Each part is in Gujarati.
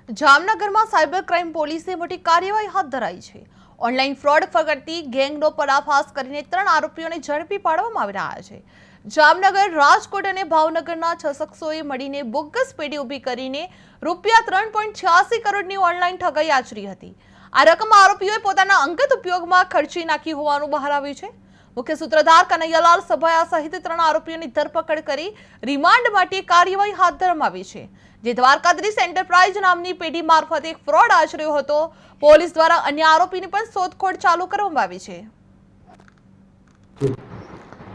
જામનગરમાં સાયબર ક્રાઇમ પોલીસે મોટી કાર્યવાહી હાથ ધરાઈ છે। ઓનલાઈન ફ્રોડ કરતી ગેંગનો પર્દાફાશ કરીને 3 આરોપીઓને ઝડપી પાડવામાં આવી રહ્યા છે। જામનગર, રાજકોટ અને ભાવનગરના 6 શખ્સોએ મળીને બોગસ પેઢી ઊભી કરીને રૂપિયા 3.86 કરોડની ઓનલાઈન ઠગાઈ આચરી હતી। આ રકમ આરોપીઓએ પોતાના અંગત ઉપયોગમાં ખર્ચી નાખી હોવાનું બહાર આવ્યું છે। મુખ્ય સૂત્રધાર કનૈયાલાલ સભાયા સહિત 3 આરોપીઓની ધરપકડ કરી રિમાન્ડ માટે કાર્યવાહી હાથ ધરવામાં આવી છે। જે દ્વારકાધીશ એન્ટરપ્રાઇઝ નામની પેઢી મારફતે એક ફ્રોડ આચર્યો હતો। પોલીસ દ્વારા અન્ય આરોપીની પણ શોધખોળ ચાલુ કરવામાં આવી છે।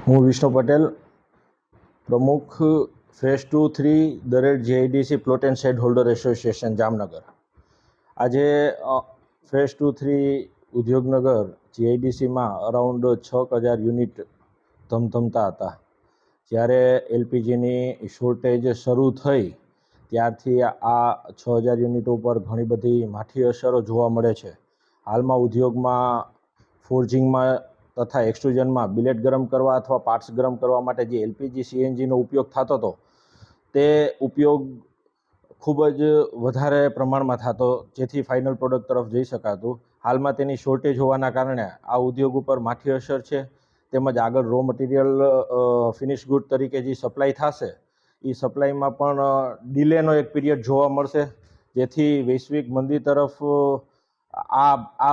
હું વિષ્ણુ પટેલ, પ્રમુખ phase 2-3 Dared GIDC plot and shade holder association Jamnagar. આજે ફેઝ 2-3 ઉદ્યોગનગર જીઆઈડીસીમાં અરાઉન્ડ 6,000 યુનિટ ધમધમતા હતા। જ્યારે એલપીજીની શોર્ટેજ શરૂ થઈ ત્યારથી આ 6,000 યુનિટો પર ઘણી બધી માઠી અસરો જોવા મળે છે। હાલમાં ઉદ્યોગમાં ફોર્જિંગમાં તથા એક્સટ્રુઝનમાં બિલેટ ગરમ કરવા અથવા પાર્ટ્સ ગરમ કરવા માટે જે એલપીજી સીએનજીનો ઉપયોગ થતો હતો તે ઉપયોગ ખૂબ જ વધારે પ્રમાણમાં થતો, જેથી ફાઇનલ પ્રોડક્ટ તરફ જઈ શકાતું। હાલમાં તેની શોર્ટેજ હોવાના કારણે આ ઉદ્યોગ ઉપર માઠી અસર છે। તેમજ આગળ રો મટીરિયલ ફિનિશ ગુડ તરીકે જે સપ્લાય થશે એ સપ્લાયમાં પણ ડિલેનો એક પીરિયડ જોવા મળશે, જેથી વૈશ્વિક મંદી તરફ આ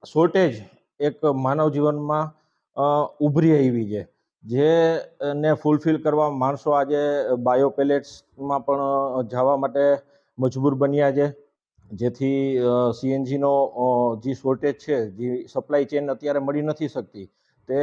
શોર્ટેજ એક માનવ જીવનમાં ઉભરી આવી છે, જેને ફૂલફિલ કરવા માણસો આજે બાયો પેલેટ્સમાં પણ જવા માટે મજબૂર બન્યા છે। જેથી સીએનજીનો જે શોર્ટેજ છે, જે સપ્લાય ચેન અત્યારે મળી નથી શકતી, તે